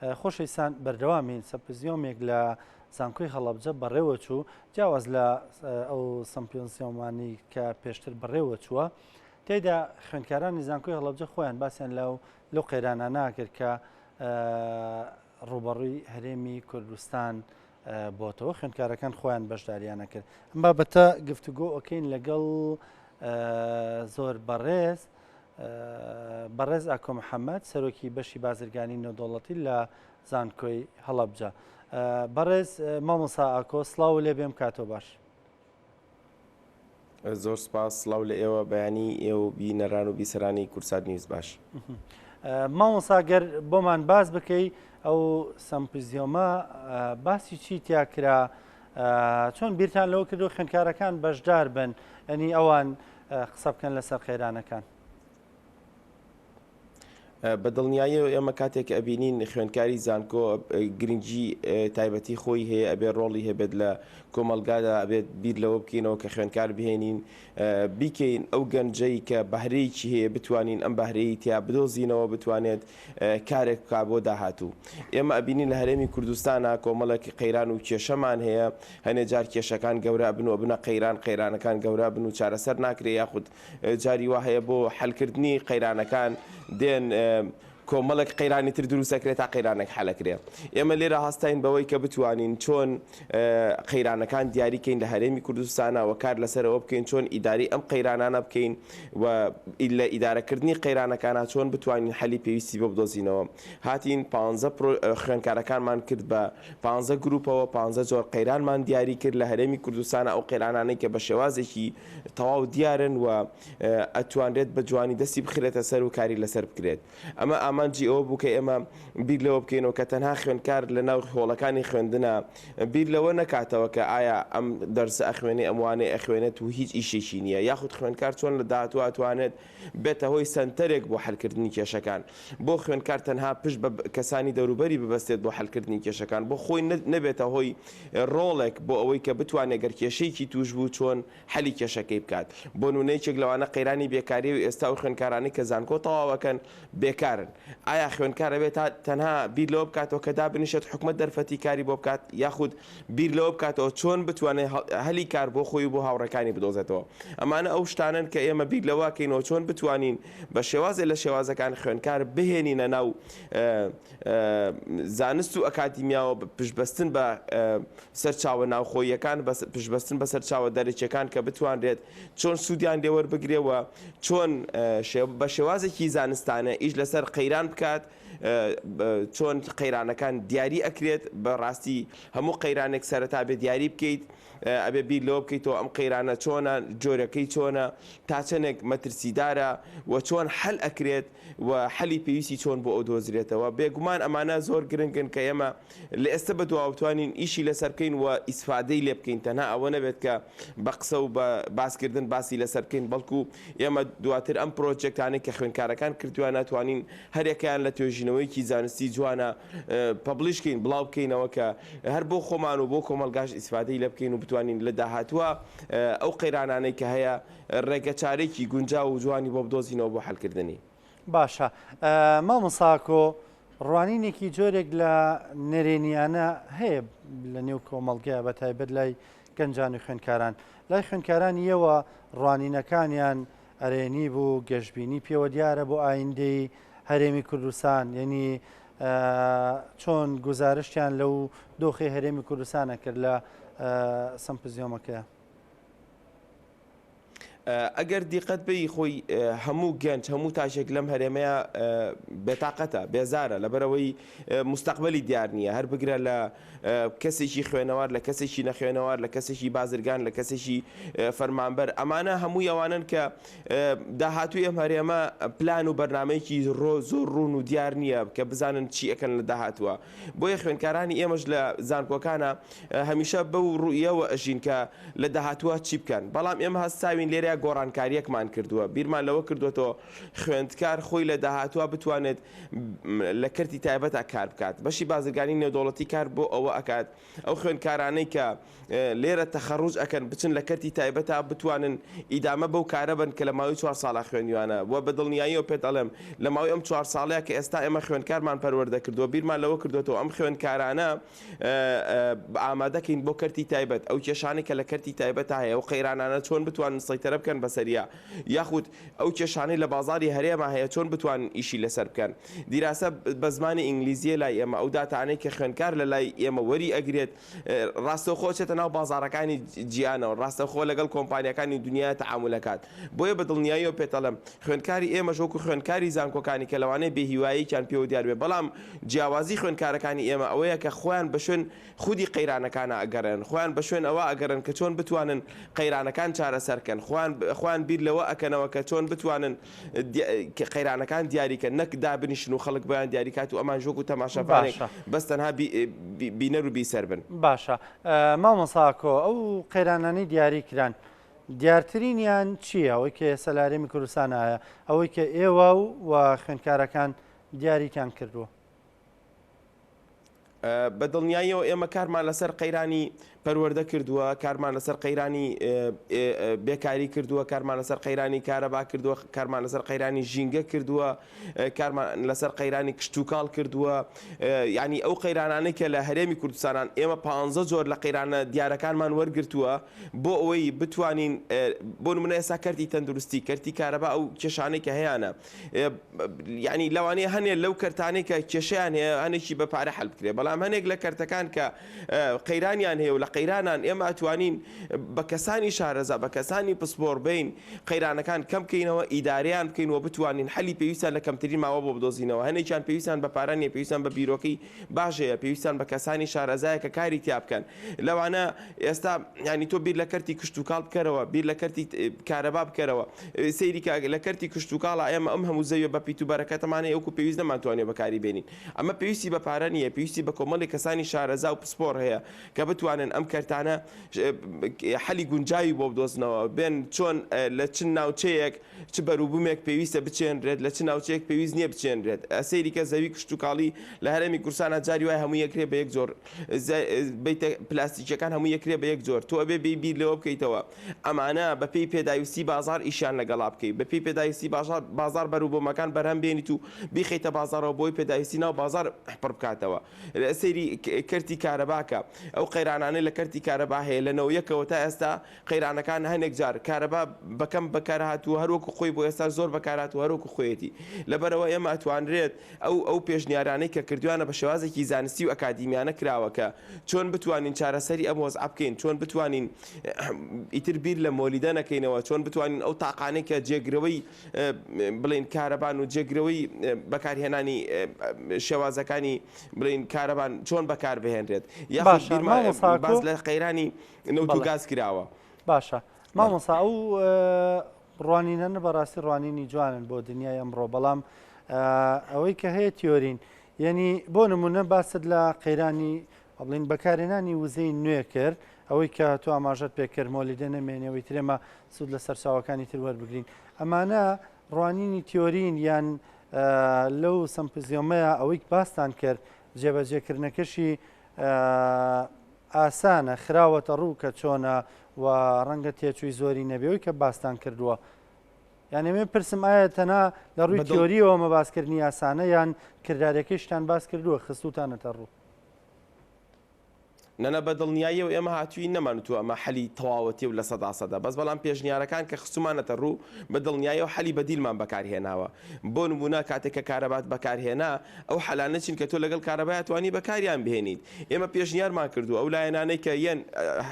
خۆشەویستان بەردەوامین سەمپۆزیۆمێک لە زانکۆی هەڵەبجە بەڕێوە چوو جیاواز لە ئەو سەمپۆزیۆمانی کە پێشتر بەڕێوە چووە تێیدا خوێندکارانی زانکۆی هەڵەبجە خۆیان باسییان لەو قەیرانە ناکرد کە ڕوبەڕووی هەرێمی کوردستان بۆتەوە خوێندکارەکان خۆیان بەشداریانە کرد ئەم بابەتە گفتوگۆ ئۆکەین لەگەڵ زۆر بەڕێز ئاکۆ محەممەد سەرۆکی بەشی بازرگانی نێودەوڵەتی لە زانکۆی هەڵەبجە. بەڕێز مامۆستا ئاکۆ سڵاو لێ بێم کاتۆ باش. زۆر سپاس سڵاو لە ئێوە بەیانی ئێوە بینەران و بیسەرانی کورسات نیوز باش. مامۆستا گەر بۆمان باس بکەی ئەو سەمپۆزیۆمە باسی چی تیا کرا چۆن بیرتان لەوە کردو خوێندکارەکان بەشدار بن ئەنی ئەوان قسە بکەن لەسەر خێرانەکان. بە دڵنیاییەوە ئێمە کاتێک ئەبینین خوێندکاری زانکۆ گرنگی تایبەتی خۆی هەیە ئەبێ ڕۆڵی هەبێت لە کۆمەلگادا ئەبێت بیر لەوە بکەینەوە کە خوێندکار بهێنین بیکەین ئەو گەنجەی کە بەهرەیەکی هەیە بتوانین ئەم بەهرەیە تیا بدۆزینەوە بتوانێت کارێک بکات بۆ داهاتوو. ئێمە ئەبینین لە هەرێمی کوردستانە کۆمەڵێکی قەیران و کێشەمان هەیە هەنێ جار کێشەکان گەورە بنەوە بنە قەیرانەکان گەورە بن و چارەسەر ناکرێ یاخود جاری وا هەیە بۆ حەلکردنی قەیرانەکان دێن کۆمەڵک قەیرانی تر دروستەکرێت تا قەیرانێک حەلەکرێ. ئێمە لێرە هەستین بەوەی کە بتوانین چۆن قەیرانەکان دیاریکەین لە هەرێمی کوردستانەوە کار لەسەرەوە بکەین چۆن ئیداری ئەم قەیرانانە بکەین و لە ئیدارەکردنی قەیرانەکانە چۆن بتوانین حەلی پێویستی بۆ بدۆزینەوە. هاتین 15 خوێندکارەکانمان کرد بە 15 گروپەوە 15 جۆر قەیرانمان دیاری کرد لە هەرێمی کوردستانە ئەو قەیرانانەی کە بە شێوازێکی تەواو دیارن و ئەتوانرێت بە جوانی دەستی بخرێتە سەر و کاری لەسەر بکرێت. ئەمە ئامانجی ئەوە بوو کە ئێمە بیر لەوە بکەینەوە کە تەنها خوێندکار لە ناو هۆڵەکانی خوێندنە بیر لەوە نەکاتەوە کە ئایا ئەم دەرسە ئەخوێنێ ئەموانەی ئەخوێنێت و هیچ ئیشێکی نییە یاخود خوێندکار چۆن لە داهاتوو ئەتوانێت بێتە هۆی سنتەرێک بۆ حەلکردنی کێشەکان بۆ خوێندکار تەنها پشت بە کەسانی دەوروبەری ببەستێت بۆ حەلکردنی کێشەکان بۆ خۆی نەبێتە هۆی ڕۆڵێک بۆ ئەوەی کە بتوانێت گەر کێشەیەکی توش بوو چۆن حەلی کێشەکەی بکات. بۆ نمونەیەکێک لەوانە قەیرانی بێکاری و ئێستا و خوێندکارانی کە زانکۆ تەواوەکەن بێکارن. ئایا خوێندکارە بێت تەنها بیر لەوە بکاتەوە کە دابنیشێت حکومەت دەرفەتی کاری بۆ بکات یاخود بیر لەوە بکاتەوە چۆن بتوانێت هەلی کار بۆ خۆی بۆ هاوڕەکانی بدۆزێتەوە. ئەمانە ئەو شتانن کە ئێمە بیر لەوەکەینەوە چۆن بتوانین بە شێوازێ لە شێوازەکان خوێندکار بهێنینە ناو زانست و ئەکادیمیاوە پشتبەستن بە سەرچاوە ناوخۆیەکان پشتبەستن بە سەرچاوە دەرەکیەکان کە بتوانرێت چۆن سوودیان لێوەربگرێەوە چۆن بە شێوازێکی زانستانە ئیش لەسەر قەیران بکات چۆن قەیرانەکان دیاری ئەکرێت بەڕاستی هەموو قەیرانێک سەرەتا بێ دیاری بکەیت ئەبێ بیر لەوە بکەیتەوە ئەم قەیرانە چۆنە جۆرەکەی چۆنە تا چەندێک مەترسیدارە و چۆن حەل ئەکرێت و حەلی پێویستی چۆن بۆ ئەو دۆزرێتەوە. بێگومان ئەمانە زۆر گرنگن کە ئێمە لە ئێستا بەدواوە بتوانین ئیشی لەسەر بکەین و ئیسفادەی لێ بکەین تەنها ئەوە نەبێت کە بە قسە و بە باسکردن باسی لەسەر بکەین بەڵکو ئێمە دواتر ئەم پرۆجێکتانێک کە خوێندکارەکان کردووە ناتوانین هەرێکیان لە توێژینەوەیکی زانستی جوانە پەبلیشکەین بڵاو بکەینەوە کە هەر بۆ خۆمان و بۆ کۆمەلگاش ئیسفادەی لێ بکەین و بتوانین لە داهاتووە ئەو قەیرانانەی کە هەیە ڕێگە چارێکی گونجاو و جوانی بۆ بدۆزینەوە بۆ حەلکردنی. باشە مامۆساکۆ ڕوانینێکی جۆرێک لە نەرێنیانە هەیە لە نێو کۆمەڵگەیە بە تایبەت لای گەنجان و خوێندکاران لای خوێندکارانیەوە ڕوانینەکانیان ئەرێنی بوو گەشتبینی پێوە دیارە بۆ ئایندەی هەرێمی کوردستان یعنی چۆن گزارشتیان لەو دۆخی هەرێمی کوردستانە کرد لە سەمپۆزیۆمەکەیە. ئەگەر دیقەت بی خۆی هەموو گەنج هەموو تاشێک لەم هەرێمەیە بێتاقەتە بێزارە لەبەرەوەی مستەقبەلی دیار نییە هەر بگرە لە کەسێکی خوێنەوار لە کەسێکی نەخوێنەوار لە کەسێکی بازرگان لە کەسێکی فەرمانبەر ئەمانە هەمووی ئەوانن کە داهاتووی ئەم هەرێمە پلان و بەرنامەیەکی زۆر ڕوون و دیار نییە کە بزانن چی ئەکەن لە داهاتووە. بۆیە خوێندکارانی ئێمەش لە زانکۆکانە هەمیشە بەو ڕوئیەوە ئەژین کە لە داهاتووە چی بکەن بەڵام ئێمە هەستاوین لێرە گۆڕانکاریەکمان کردووە بیرمان لەوە کردوێتەوە خوێندکار خۆی لە داهاتوە بتوانێت لە کردی تایبەتە کار بکات بەشی بازرگانی نێودوڵەتی کار بۆ ئەوە ئەکات ئەو خوێندکارانەی کە لێرە تەخەڕوج ئەکەن بچن لە کردی تایبەتە بتوانن ئیدامە بەو کارە بن کە لە ماوەی 4 ساڵە خوێنیوانە وە بە دڵنیاییەوە پێت ئەڵێم لە ماوەی ئەم 4 ساڵەیە کە ئێستا ئێمە خوێندکارمان پەروەردە کردووە بیرمان لەوە کردوێتەوە ئەم خوێندکارانە ئامادەکەین بۆ کردی تایبەت ئەو کێشانی کە لە کردی تایبەت هەیە ئەو قەیرانانە چۆن بتوانن سەیتەرە بکەن بەسەریا یاخود ئەو کێشانەی لە بازاری هەرێما هەیە چۆن بتوانن ئیشی لەسەر بکەن دیراسە بە زمانی ئینگلیزیە لای ئێمە ئەو داتانەی کە خوێندکار لە لای ئێمە وەری ئەگرێت ڕاستەوخۆ چێتە ناو بازارەکانی جیانەوە ڕاستەوخۆ لەگەڵ کۆمپانیەکانی دنیا تەعاملەکات بۆیە بە دڵنیاییەوە پێتەڵم خوێندکاری ئێمە ژۆک و خوێندکاری زانکۆکانی کە لەوانەیە بێهیواییان پێوە دیار بێ بەڵام جیاوازی خوێندکارەکانی ئێمە ئەوەیە کە خۆیان بە شوێن خودی قەیرانەکانە ئەگەڕێن خۆیان بە شوێن ئەوە ئەگەڕن کە چۆن بتوانن قەیرانەکان چارەسەرکەن خۆیان بیر لەوە ئەکەنەوە کە چۆن بتوانن قەیرانەکان دیاریکەن نەک دابنیشن و خەڵک بەیان دیاریکات و ئەمان ژۆک و تەماشەفانێک بەس تەنها بینەر و بیسەر بن باشە مامۆساکۆ ئەو قەیرانانەی دیاری کران دیارترینیان چییە ئەوەی کە سەلارێمی کوردستان هەیە ئەوەی کە ئێوە و خوێندکارەکان دیاریتان کردووە بە دڵنیاییەوە ئێمە کارمان لەسەر قەیرانی پەروەردە کردووە کارمان لەسەر قەیرانی بێکاری کردووە کارمان لەسەر قەیرانی کارەبا کردووە کارمان لەسەر قەیرانی ژینگە کردووە کارمان لەسەر قەیرانی کشتتوکاڵ کردووە ینی ئەو قەیرانانەی کە لە هەرێمی کوردستانان ئێمە 15 جۆر لە قەیرانە دیارەکانمان وەرگرتووە بۆ ئەوەی بتوانین بۆ نمونە ئێستا کەرتی تەندروستی کەرتی کارەبا ئەو کێشانەی کە هەیەە ینی لەوانەیە هەنێ لەو کەرتانەی کە کێشیان هەیە هەنێکی بە پارە حەل بکرێ بەڵام هەنێک لە کەرتەکان کە قەیرانیان هەیە و لە قەیرانان ئێمە ئەتوانین بە کەسانی شارەزا بە کەسانی پسپۆر بین قەیرانەکان کەم بکەینەوە ئیداریان بکەینەوە بتوانین حەلی پێویستان لە کەمترین ماوە بۆ بدۆزینەوە هەنێکیان پێویستان بە پارانیە پێویستان بە بیرۆکەی باشەیە پێویستان بە کەسانی شارەزایە کە کاری تیا بکەن لەوانە ئێستا ینی تۆ بیر لە کەرتی کشتتوکاڵ بکەرەوە بیر لە کەرتی کارەبا بکەرەوە سەیری لە کەرتی کشتتوکاڵە ئێمە ئەم هەموو زەویە بە پیت و بەرەکەتەمانەیە ئەوکو پێویست نەمانتوانێت بەکاری بێنین ئەمە پێویستی بە پارە نیە پێویستی بە کۆمەڵی کەسانی شارەزا و پسپۆر هەیە کە بتوانن ئەم کەرتانە حەلی گونجاوی بۆ بدۆزنەوە بێن چۆن لە چ ناوچەیەک چ بەروبوومێک پێویستە بچێنرێت لە چ ناوچەیەک پێویست نییە بچێنرێت ئەسەیری کە زەوی کشتتوکاڵی لە هەرێمی کورسانە جاری وای هەموو یەکرێ بە یەک جۆر پلاستیکەکان هەموو یەکرێ بە یەک جۆر تۆ ئەبێ بیر لەوە بکەیتەوە ئەمانە بە پێی پێداویستی بازار ئیشیان لەگەڵا بکەیت بە پێی پێداویستی بازار بەروبوومەکان بەرهەم بێنیت و بیخەیتە بازارەوە بۆی پێداویستی ناو بازار پڕ بکاتەوە سەیری کەرتی کارەباکە ئەو قەیرانانەی لە کەرتی کارەبا هەیە لەنەوە یەکەوە تا ئێستا قەیرانەکان هەنێک جار کارەبا بەکەم بەکارهاتوو هەروەکو خۆی بۆ ئێستا زۆر بەکارهاتوو هەروەکو خۆیەتی لەبەرەوە ئێمە ئەتوانرێت ئەو پێشنیارانەی کە کردوانە بە شێوازێکی زانستی و ئەکادیمیانە کراوەکە چۆن بتوانین چارەسەری ئەم وەزع بکەین چۆن بتوانین ئیتر بیر لە مۆلیدە نەکەینەوە چۆن بتوانین ئەو تاقانەی کە جێگرەوەی بڵین کارەبان و جێگرەوەی بەکارهێنانی شێوازەکانی بڵین کارەبان چۆن بەکار بهێنرێت یاخود باز لە قەیرانی نەوت و گاز کراوە باشە مامۆسا ئەو ڕوانینە بەڕاستی ڕوانینی جوانن بۆ دنیای ئەمڕۆ بەڵام ئەوەی کە هەیە تیۆرین یعنی بۆ نمونە باست لە قەیرانی بڵین بەکارهێنانی وزەی نوێ کرد ئەوەی کە تو ئاماژەت پێکرد مۆلیدە نەمێنەوەی ترێمە سوود لە سەرچاوەکانی تر وەربگرین ئەمانە ڕوانینی تیۆرین یان لەو سمپزیۆمەیە ئەوەی باستان کرد جێبەجێکردنەکەشی ئاسانە خراوەتە ڕوو کە چۆنە و ڕەنگە تێچووی زۆری نەبێەوەی کە باستان کردووە یعنی من پرسم ئایا تەنها لە ڕووی تیۆریەوە مەباسکردنی ئاسانە یان کردارەکەیشتان باس کردووە خستوتانەتە ڕوو نەنە بە دڵنیاییەوە ئێمە هاتووی نەمانوتوە ئەمە حەلی تەواوەتی و لە سەدا بەس بەڵام پێشنیارەکان کە خستومانەتە ڕوو بە دڵنیاییەوە حەلی بەدیلمان بەکارهێناوە بۆ نمونە کاتێک کە کارەبات بەکارهێنا ئەو حەلانە چین کە تۆ لەگەڵ کارەبای توانی بەکاریان بهێنیت ئێمە پێشنیارمان کردو ئەو لایەنانەی کە یەن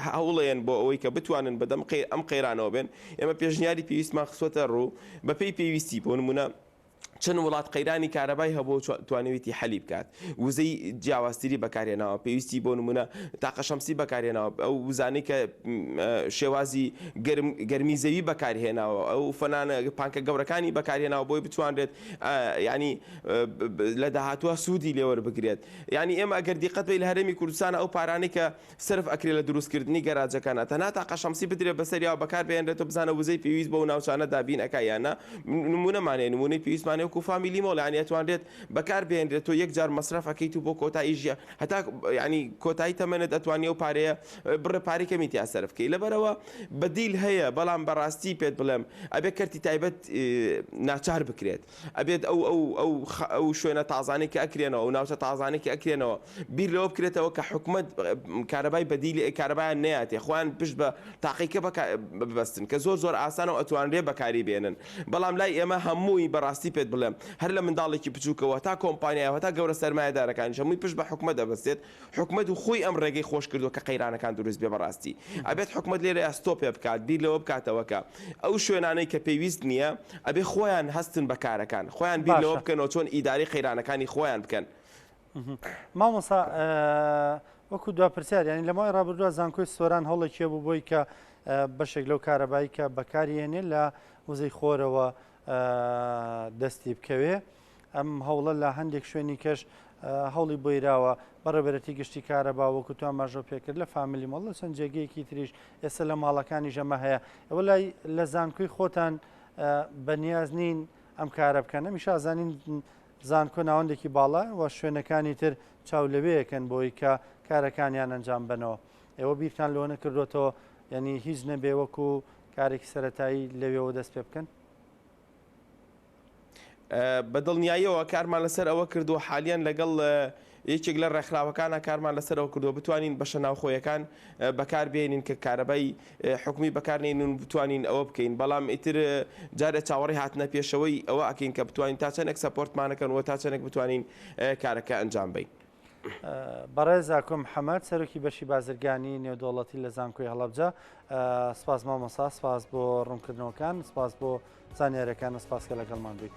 هەوڵەیەن بۆ ئەوەی کە بتوانن بەدەم ئەم قەیرانەوە بێن ئێمە پێشنیاری پێویستمان خستوەتە ڕوو بە پێی پێویستی بۆ نمونە چەند وڵات قەیرانی کارەبای هەبوو توانێتی حەلی بکات وزەی جیاوازتری بەکارهێناوە پێویستی بۆ نمونە تاقە شەمسی بەکارهێناوە ئەو وزانەی کە شێوازی گەرمی زەوی بەکارهێناوە ئەو فەنانە پانکە گەورەکانی بەکارهێناوە بۆی بتوانرێت ینی لە داهاتوە سوودی لێوەربگرێت ینی ئێمە ئەگەر دیقەت بی لە هەرێمی کوردستان ئەو پارانەی کە سرف ئەکرێت لە دروستکردنی گەراجەکانە تەنها تاقە شەمسی بدرێت بەسەریاوە بەکار بێنرێتەوە بزانە وزەی پێویست بۆ ناوچانە دابین ئەکایانە نمونەمانەیە نمونەی پێویستمانێ وەکو فامیلی مۆڵ ئەتوانرێت بەکار بێنرێتەوە یەک جار مەصرف ئەەکەیت و بۆ کۆتایی ژیان هەتا ینی کۆتایی تەمەنت ئەتوانێ و پارەیە بڕە پارەی کەمی تیا سەرف بکەی لەبەرەوە بەدیل هەیە بەڵام بەڕاستی پێت بڵێم ئەبێ کەرتی تایبەت ناچار بکرێت ئەبێت ئەو شوێنە تازانەی کە ئەکرێنەوە و ناوچە تازانێکی ئەکرێنەوە بیر لەوە بکرێتەوە کە حکومت کارەبای بەدیلی کارەبایان نەیاتێ خۆیان پشت بە تاقیکە ببەستن کە زۆر ئاسانە و ئەتوانرێ بەکاری بێنن بەڵام لای ئێمە هەمووی بەڕاستی پێت بڵێم هەر لە منداڵێکی بچووکەوە تا کۆمپانیایەوە تا گەورە سەرمایەدارەکانی هەمووی پشت بە حکومەت دەبەستێت حکومەت و خۆی ئەم ڕێگەی خۆش کردو کە قەیرانەکان دروست بێ بەڕاستی ئەبێت حکومت لێرە ئەستۆپێ بکات بیر لەوە بکاتەوەکە ئەو شوێنانەی کە پێویست نییە ئەبێ خۆیان هەستن بەکارەکان خۆیان بیر لەوە بکەنەوە چۆن ئیداری قەیرانەکانی خۆیان بکەن مامۆستا وەکو دواپرسیار ینی لە ماوەی ڕابردووە زانکۆی سۆران هەوڵێکی بوو بۆی کە بەشێک لەو کارەبایی کە بەکارهێنێ لە وزەی خۆرەوە دەستی بکەوێ ئەم هەوڵە لە هەندێک شوێنی کەش هەوڵی بۆیراوە بەڕێبەرەتی گشتی کارەبا وەکو تو ئاماژۆ پێکرد لە فامیلی مەڵ لە چەند جێگەیەکی تریش ئێستا لە ماڵەکانی ژەمە هەیە ئەوە لای لە زانکۆی خۆتان بەنیاز نین ئەم کارە بکەن ئەمیش ئازانین زانکۆ ناوەندێکی باڵا و شوێنەکانی تر چاو لەوەیەکەن بۆی کە کارەکانیان ئەنجام بنەوە ئێوە بیرتان لەوە نەکردوێتەوە ینی هیچ نەبێ وەکو کارێکی سەرەتایی لەوێەوە دەست پێ بکەن بەدڵنیاییەوە کارمان لەسەر ئەوە کردو حالیان لەگەڵ یەکێک لە ڕێکخراوەکانە کارمان لەسەرەوە کردو بتوانین بەشە ناوخۆیەکان بەکاربێنین کە کارەبای حکومی بەکارنین و بتوانین ئەوە بکەین بەڵام ئیتر جارە چاوەڕی هاتنە پێشەوەی ئەوە ئەکەین کە بتوانین تا چەندێک سەپۆرتمانەکەنەوە تا چەندێک بتوانین کارەکە ئەنجام بدەین. بەڕێز ئاکۆ محەممەد سەرۆکی بەشی بازرگانی نێودوڵەتی لە زانکۆی هەڵەبجە سپاس مامۆستا سپاس بۆ ڕوونکردنەوەکان سپاس بۆ زانیاریەکان سپاس کە لەگەڵمان بوویت.